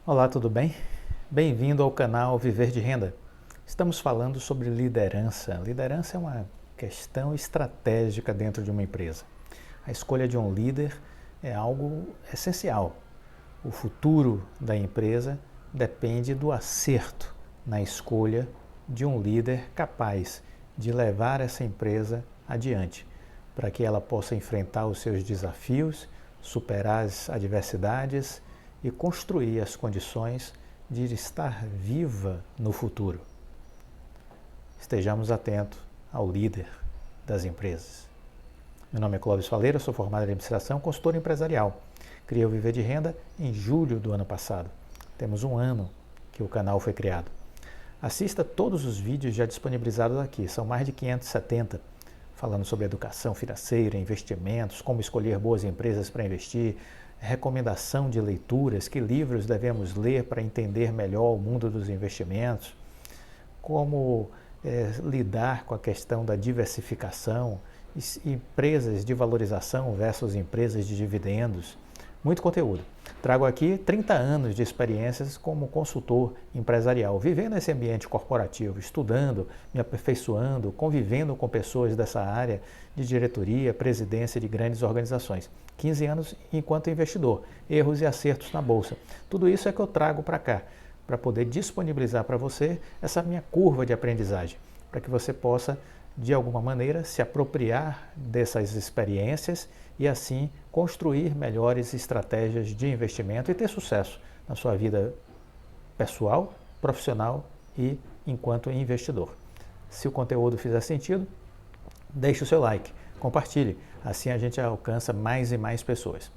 Olá, tudo bem? Bem-vindo ao canal Viver de Renda. Estamos falando sobre liderança. Liderança é uma questão estratégica dentro de uma empresa. A escolha de um líder é algo essencial. O futuro da empresa depende do acerto na escolha de um líder capaz de levar essa empresa adiante, para que ela possa enfrentar os seus desafios, superar as adversidades e construir as condições de estar viva no futuro. Estejamos atentos ao líder das empresas. Meu nome é Clóvis Faleira, sou formado em administração, consultor empresarial. Criei o Viver de Renda em julho do ano passado. Temos um ano que o canal foi criado. Assista todos os vídeos já disponibilizados aqui, são mais de 570, falando sobre educação financeira, investimentos, como escolher boas empresas para investir, recomendação de leituras, que livros devemos ler para entender melhor o mundo dos investimentos, como lidar com a questão da diversificação, empresas de valorização versus empresas de dividendos. Muito conteúdo. Trago aqui 30 anos de experiências como consultor empresarial, vivendo esse ambiente corporativo, estudando, me aperfeiçoando, convivendo com pessoas dessa área de diretoria, presidência de grandes organizações. 15 anos enquanto investidor, erros e acertos na bolsa. Tudo isso é que eu trago para cá, para poder disponibilizar para você essa minha curva de aprendizagem, para que você possa, de alguma maneira, se apropriar dessas experiências e assim construir melhores estratégias de investimento e ter sucesso na sua vida pessoal, profissional e enquanto investidor. Se o conteúdo fizer sentido, deixe o seu like, compartilhe, assim a gente alcança mais e mais pessoas.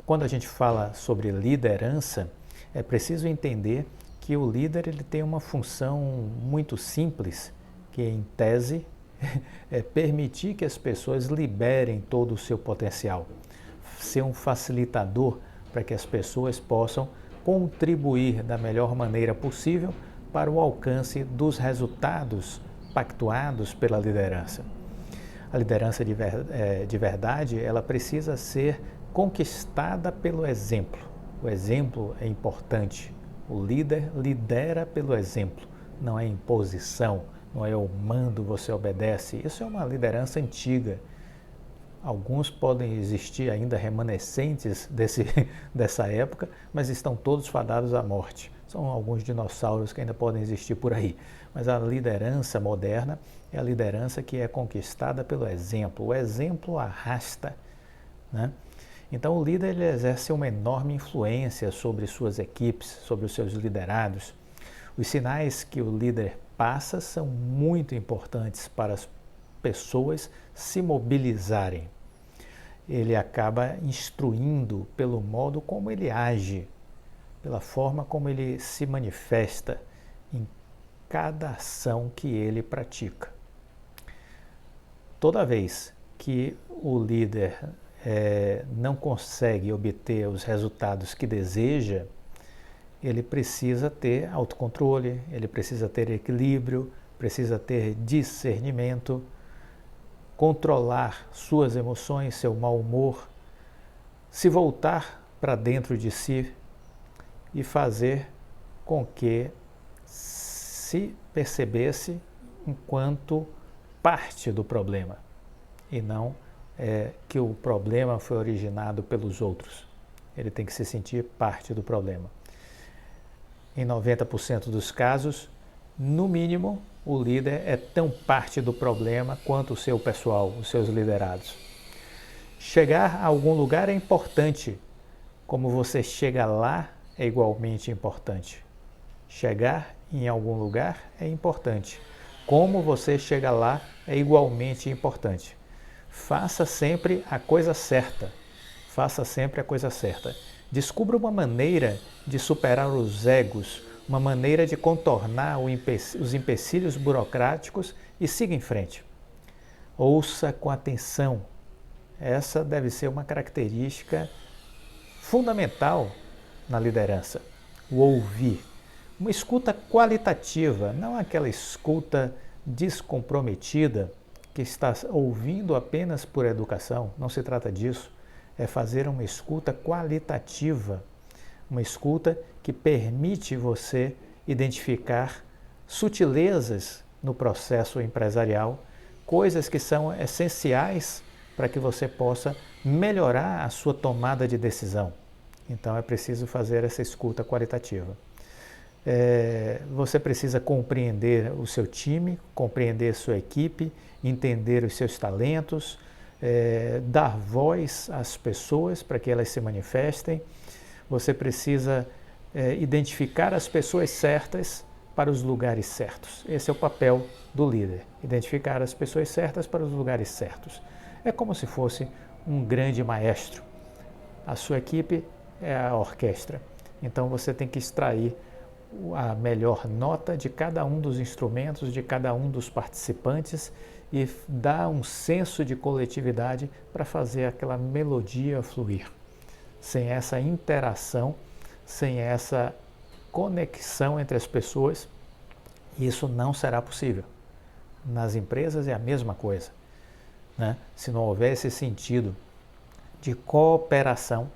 Quando a gente fala sobre liderança, é preciso entender que o líder ele tem uma função muito simples, que em tese é permitir que as pessoas liberem todo o seu potencial, ser um facilitador para que as pessoas possam contribuir da melhor maneira possível para o alcance dos resultados pactuados pela liderança. A liderança de verdade, ela precisa ser conquistada pelo exemplo. O exemplo é importante. O líder lidera pelo exemplo, não é imposição. Não é eu mando, você obedece. Isso é uma liderança antiga. Alguns podem existir ainda remanescentes dessa época, mas estão todos fadados à morte. São alguns dinossauros que ainda podem existir por aí. Mas a liderança moderna é a liderança que é conquistada pelo exemplo. O exemplo arrasta, né? Então o líder ele exerce uma enorme influência sobre suas equipes, sobre os seus liderados. Os sinais que o líder passa são muito importantes para as pessoas se mobilizarem. Ele acaba instruindo pelo modo como ele age, pela forma como ele se manifesta em cada ação que ele pratica. Toda vez que o líder não consegue obter os resultados que deseja, ele precisa ter autocontrole, ele precisa ter equilíbrio, precisa ter discernimento, controlar suas emoções, seu mau humor, se voltar para dentro de si e fazer com que se percebesse enquanto parte do problema e não que o problema foi originado pelos outros. Ele tem que se sentir parte do problema. Em 90% dos casos, no mínimo, o líder é tão parte do problema quanto o seu pessoal, os seus liderados. Chegar a algum lugar é importante, como você chega lá é igualmente importante. Chegar em algum lugar é importante, como você chega lá é igualmente importante. Faça sempre a coisa certa. Faça sempre a coisa certa. Descubra uma maneira de superar os egos, uma maneira de contornar os empecilhos burocráticos e siga em frente. Ouça com atenção. Essa deve ser uma característica fundamental na liderança. O ouvir. Uma escuta qualitativa, não aquela escuta descomprometida que está ouvindo apenas por educação. Não se trata disso. É fazer uma escuta qualitativa. Uma escuta que permite você identificar sutilezas no processo empresarial, coisas que são essenciais para que você possa melhorar a sua tomada de decisão. Então é preciso fazer essa escuta qualitativa. Você precisa compreender o seu time, compreender a sua equipe, entender os seus talentos, dar voz às pessoas para que elas se manifestem. Você precisa identificar as pessoas certas para os lugares certos. Esse é o papel do líder, identificar as pessoas certas para os lugares certos. É como se fosse um grande maestro. A sua equipe é a orquestra. Então você tem que extrair a melhor nota de cada um dos instrumentos, de cada um dos participantes e dar um senso de coletividade para fazer aquela melodia fluir. Sem essa interação, sem essa conexão entre as pessoas, isso não será possível. Nas empresas é a mesma coisa, né? Se não houver esse sentido de cooperação,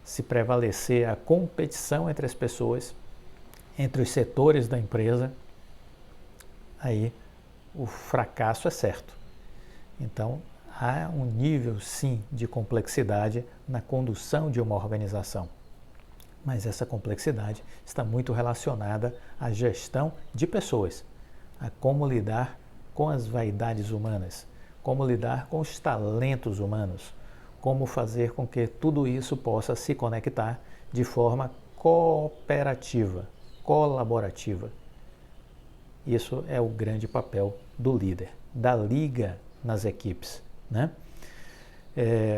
se prevalecer a competição entre as pessoas, entre os setores da empresa, aí o fracasso é certo. Então, há um nível, sim, de complexidade na condução de uma organização. Mas essa complexidade está muito relacionada à gestão de pessoas, a como lidar com as vaidades humanas, como lidar com os talentos humanos, como fazer com que tudo isso possa se conectar de forma cooperativa, colaborativa. Isso é o grande papel do líder, da liga nas equipes, né?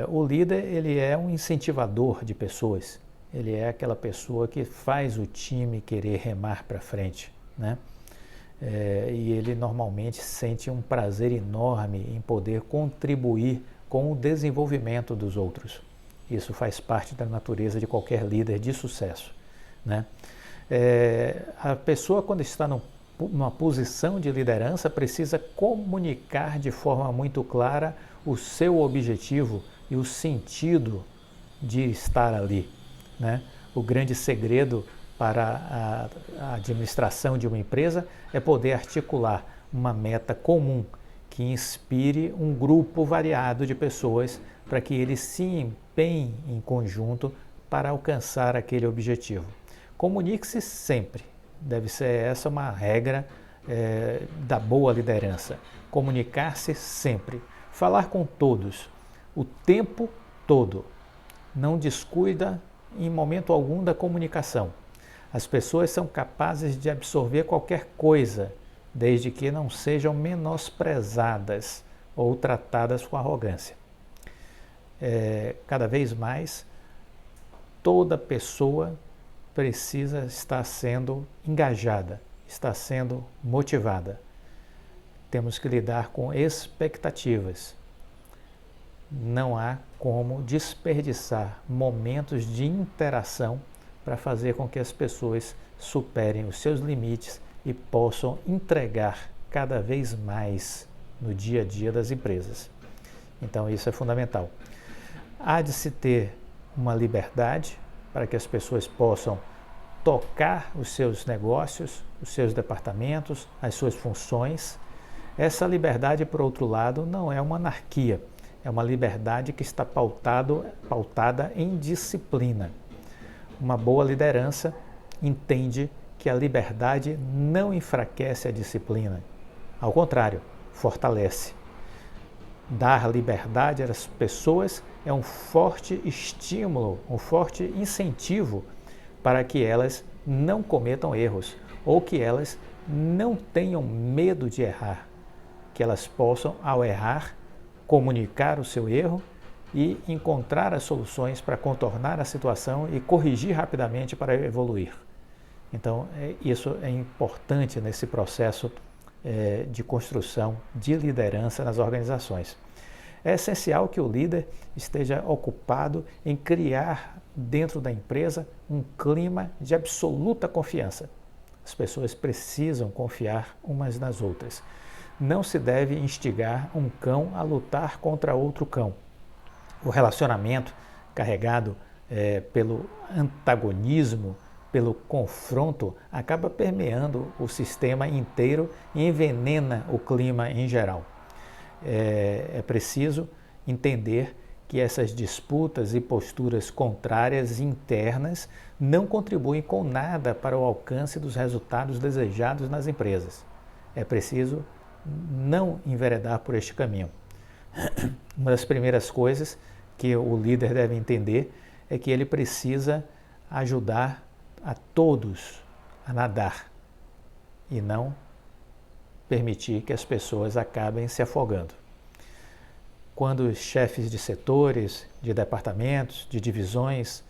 O líder, ele é um incentivador de pessoas, ele é aquela pessoa que faz o time querer remar para frente, né? E ele normalmente sente um prazer enorme em poder contribuir com o desenvolvimento dos outros. Isso faz parte da natureza de qualquer líder de sucesso, né? A pessoa, quando está numa posição de liderança, precisa comunicar de forma muito clara o seu objetivo e o sentido de estar ali, né? O grande segredo para a administração de uma empresa é poder articular uma meta comum que inspire um grupo variado de pessoas para que eles se empenhem em conjunto para alcançar aquele objetivo. Comunique-se sempre. Deve ser essa uma regra da boa liderança. Comunicar-se sempre. Falar com todos, o tempo todo. Não descuida em momento algum da comunicação. As pessoas são capazes de absorver qualquer coisa, desde que não sejam menosprezadas ou tratadas com arrogância. Cada vez mais, toda pessoa precisa estar sendo engajada, está sendo motivada. Temos que lidar com expectativas. Não há como desperdiçar momentos de interação para fazer com que as pessoas superem os seus limites e possam entregar cada vez mais no dia a dia das empresas. Então isso é fundamental. Há de se ter uma liberdade para que as pessoas possam tocar os seus negócios, os seus departamentos, as suas funções. Essa liberdade, por outro lado, não é uma anarquia, é uma liberdade que está pautada em disciplina. Uma boa liderança entende que a liberdade não enfraquece a disciplina, ao contrário, fortalece. Dar liberdade às pessoas é um forte estímulo, um forte incentivo para que elas não cometam erros ou que elas não tenham medo de errar, que elas possam, ao errar, comunicar o seu erro e encontrar as soluções para contornar a situação e corrigir rapidamente para evoluir. Então, isso é importante nesse processo de construção de liderança nas organizações. É essencial que o líder esteja ocupado em criar dentro da empresa um clima de absoluta confiança. As pessoas precisam confiar umas nas outras. Não se deve instigar um cão a lutar contra outro cão. O relacionamento carregado pelo antagonismo, pelo confronto, acaba permeando o sistema inteiro e envenena o clima em geral. É preciso entender que essas disputas e posturas contrárias internas não contribuem com nada para o alcance dos resultados desejados nas empresas. É preciso não enveredar por este caminho. Uma das primeiras coisas que o líder deve entender é que ele precisa ajudar a todos a nadar e não permitir que as pessoas acabem se afogando. Quando os chefes de setores, de departamentos, de divisões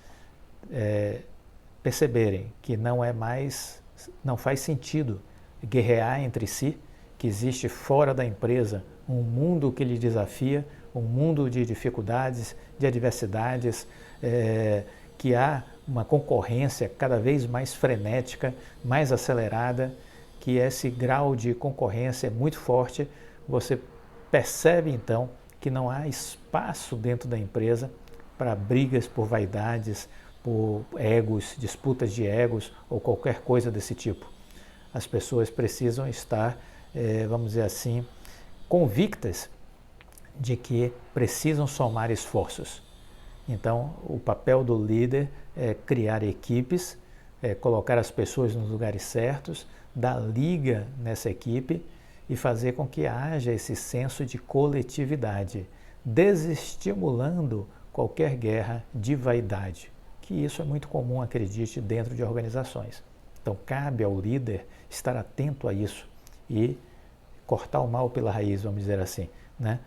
perceberem que não faz sentido guerrear entre si, que existe fora da empresa um mundo que lhe desafia, um mundo de dificuldades, de adversidades, que há uma concorrência cada vez mais frenética, mais acelerada, que esse grau de concorrência é muito forte, você percebe então que não há espaço dentro da empresa para brigas por vaidades, por egos, disputas de egos ou qualquer coisa desse tipo. As pessoas precisam estar, vamos dizer assim, convictas de que precisam somar esforços. Então, o papel do líder é criar equipes, colocar as pessoas nos lugares certos, dar liga nessa equipe e fazer com que haja esse senso de coletividade, desestimulando qualquer guerra de vaidade, que isso é muito comum, acredite, dentro de organizações. Então, cabe ao líder estar atento a isso e cortar o mal pela raiz, vamos dizer assim, né?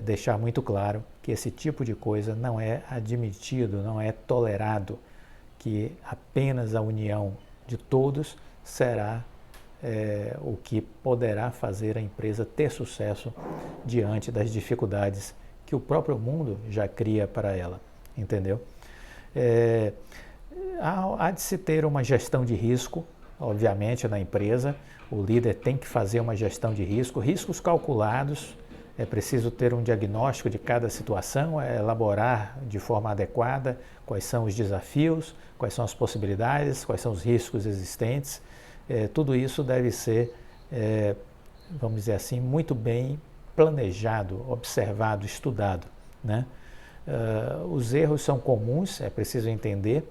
Deixar muito claro que esse tipo de coisa não é admitido, não é tolerado, que apenas a união de todos será o que poderá fazer a empresa ter sucesso diante das dificuldades que o próprio mundo já cria para ela, entendeu? Há de se ter uma gestão de risco, obviamente, na empresa. O líder tem que fazer uma gestão de risco, riscos calculados. É preciso ter um diagnóstico de cada situação, elaborar de forma adequada quais são os desafios, quais são as possibilidades, quais são os riscos existentes. Tudo isso deve ser, vamos dizer assim, muito bem planejado, observado, estudado, né? Os erros são comuns, é preciso entender.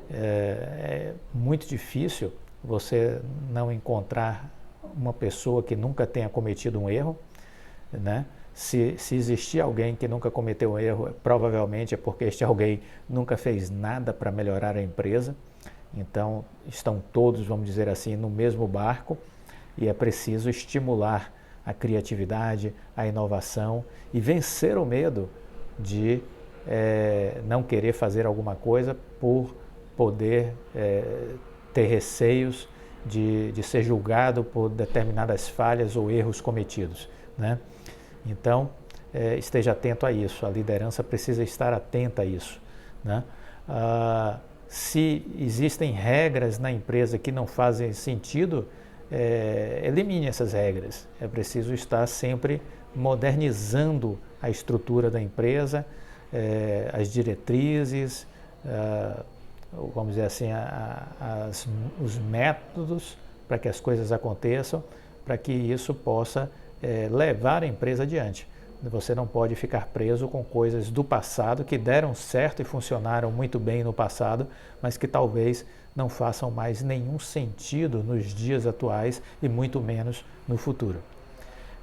É muito difícil você não encontrar uma pessoa que nunca tenha cometido um erro, né? Se existir alguém que nunca cometeu um erro, provavelmente é porque este alguém nunca fez nada para melhorar a empresa. Então, estão todos, vamos dizer assim, no mesmo barco e é preciso estimular a criatividade, a inovação e vencer o medo de não querer fazer alguma coisa por poder ter receios de ser julgado por determinadas falhas ou erros cometidos, né? Então, esteja atento a isso, a liderança precisa estar atenta a isso, né? Se existem regras na empresa que não fazem sentido, elimine essas regras. É preciso estar sempre modernizando a estrutura da empresa, as diretrizes, vamos dizer assim, os métodos para que as coisas aconteçam, para que isso possa levar a empresa adiante. Você não pode ficar preso com coisas do passado que deram certo e funcionaram muito bem no passado, mas que talvez não façam mais nenhum sentido nos dias atuais e muito menos no futuro.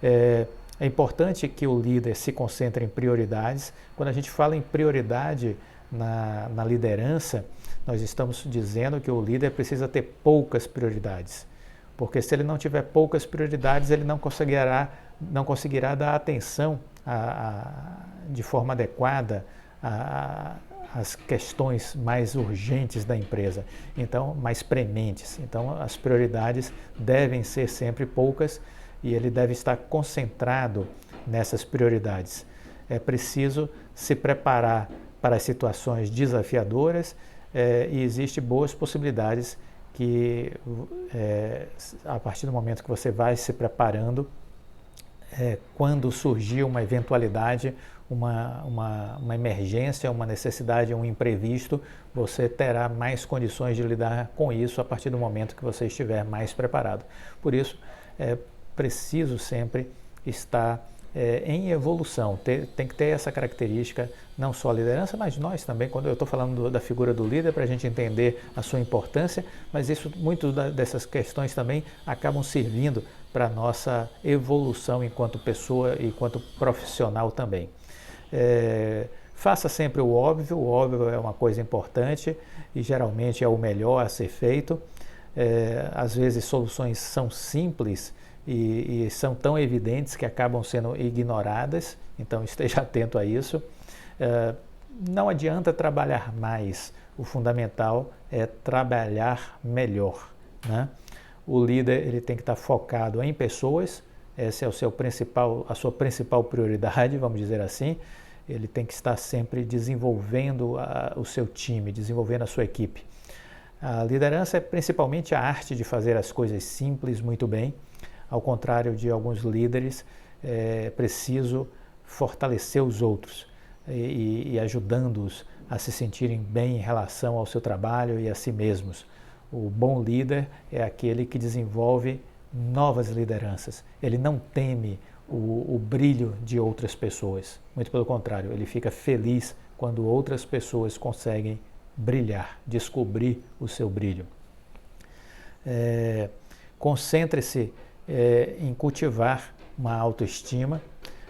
É importante que o líder se concentre em prioridades. Quando a gente fala em prioridade na liderança, nós estamos dizendo que o líder precisa ter poucas prioridades. Porque se ele não tiver poucas prioridades, ele não conseguirá dar atenção de forma adequada às questões mais urgentes da empresa, então mais prementes. Então as prioridades devem ser sempre poucas e ele deve estar concentrado nessas prioridades. É preciso se preparar para as situações desafiadoras e existem boas possibilidades que a partir do momento que você vai se preparando, quando surgir uma eventualidade uma emergência, uma necessidade, um imprevisto, você terá mais condições de lidar com isso a partir do momento que você estiver mais preparado. Por isso, é preciso sempre estar em evolução, tem que ter essa característica, não só a liderança, mas nós também, quando eu estou falando da figura do líder, para a gente entender a sua importância, mas muitas dessas questões também acabam servindo para a nossa evolução enquanto pessoa e enquanto profissional também. Faça sempre o óbvio é uma coisa importante e geralmente é o melhor a ser feito. Às vezes soluções são simples e são tão evidentes que acabam sendo ignoradas, então esteja atento a isso. Não adianta trabalhar mais, o fundamental é trabalhar melhor, né? O líder ele tem que estar focado em pessoas, essa é a sua principal prioridade, vamos dizer assim. Ele tem que estar sempre desenvolvendo o seu time, desenvolvendo a sua equipe. A liderança é principalmente a arte de fazer as coisas simples muito bem. Ao contrário de alguns líderes, é preciso fortalecer os outros e ajudando-os a se sentirem bem em relação ao seu trabalho e a si mesmos. O bom líder é aquele que desenvolve novas lideranças. Ele não teme o brilho de outras pessoas. Muito pelo contrário, ele fica feliz quando outras pessoas conseguem brilhar, descobrir o seu brilho. Concentre-se em cultivar uma autoestima.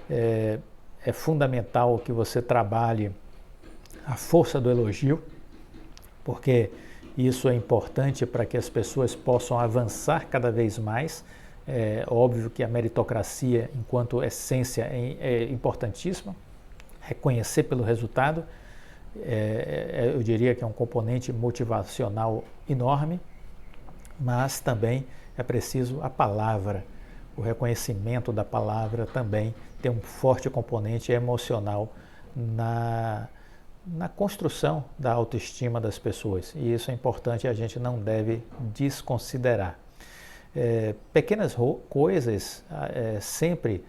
É fundamental que você trabalhe a força do elogio, porque isso é importante para que as pessoas possam avançar cada vez mais. É óbvio que a meritocracia, enquanto essência, é importantíssima. Reconhecer pelo resultado, eu diria que é um componente motivacional enorme, mas também é preciso a palavra. O reconhecimento da palavra também tem um forte componente emocional na construção da autoestima das pessoas. E isso é importante e a gente não deve desconsiderar. Pequenas coisas sempre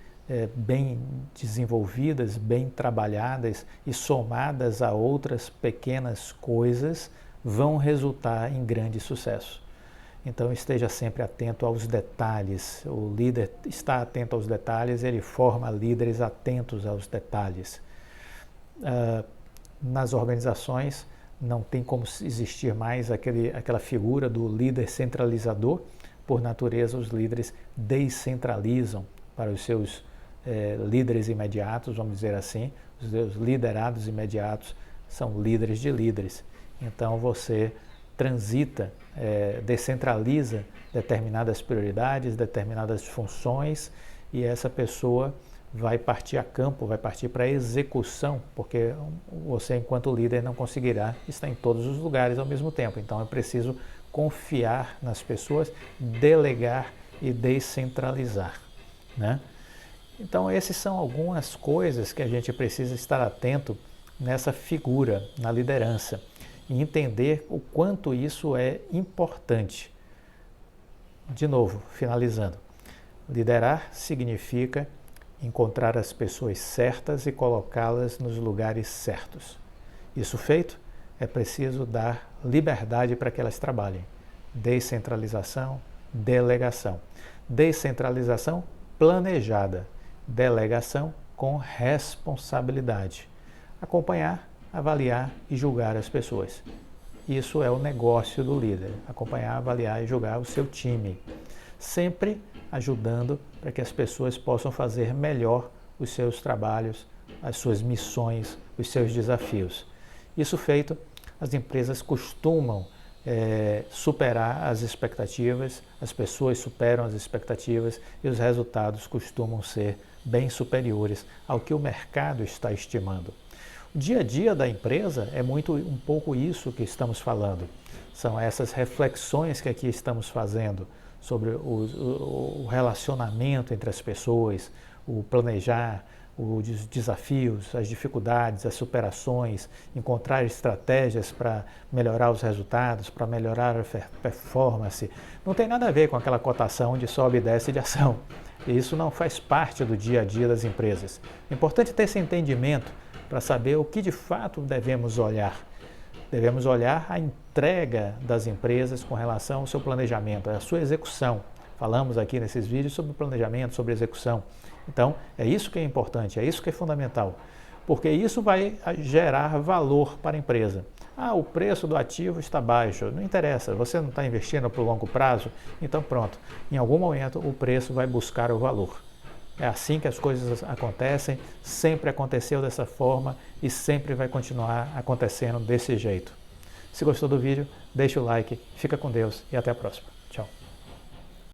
bem desenvolvidas, bem trabalhadas e somadas a outras pequenas coisas vão resultar em grande sucesso. Então esteja sempre atento aos detalhes. O líder está atento aos detalhes, ele forma líderes atentos aos detalhes. Nas organizações não tem como existir mais aquela figura do líder centralizador. Por natureza, os líderes descentralizam para os seus líderes imediatos, vamos dizer assim. Os seus liderados imediatos são líderes de líderes. Então você transita, descentraliza determinadas prioridades, determinadas funções e essa pessoa vai partir a campo, vai partir para a execução, porque você, enquanto líder, não conseguirá estar em todos os lugares ao mesmo tempo. Então é preciso confiar nas pessoas, delegar e descentralizar, né? Então essas são algumas coisas que a gente precisa estar atento nessa figura, na liderança, e entender o quanto isso é importante. De novo, finalizando, liderar significa encontrar as pessoas certas e colocá-las nos lugares certos. Isso feito, é preciso dar liberdade para que elas trabalhem. Descentralização, delegação. Descentralização planejada, delegação com responsabilidade. Acompanhar, avaliar e julgar as pessoas. Isso é o negócio do líder, acompanhar, avaliar e julgar o seu time. Sempre ajudando para que as pessoas possam fazer melhor os seus trabalhos, as suas missões, os seus desafios. Isso feito, as empresas costumam superar as expectativas, as pessoas superam as expectativas e os resultados costumam ser bem superiores ao que o mercado está estimando. O dia a dia da empresa é um pouco isso que estamos falando. São essas reflexões que aqui estamos fazendo sobre o relacionamento entre as pessoas, o planejar, os desafios, as dificuldades, as superações, encontrar estratégias para melhorar os resultados, para melhorar a performance. Não tem nada a ver com aquela cotação de sobe e desce de ação. E isso não faz parte do dia a dia das empresas. É importante ter esse entendimento para saber o que de fato devemos olhar. Devemos olhar a entrega das empresas com relação ao seu planejamento, a sua execução. Falamos aqui nesses vídeos sobre planejamento, sobre execução. Então, é isso que é importante, é isso que é fundamental, porque isso vai gerar valor para a empresa. Ah, o preço do ativo está baixo, não interessa, você não está investindo para o longo prazo, então pronto, em algum momento o preço vai buscar o valor. É assim que as coisas acontecem, sempre aconteceu dessa forma e sempre vai continuar acontecendo desse jeito. Se gostou do vídeo, deixa o like, fica com Deus e até a próxima.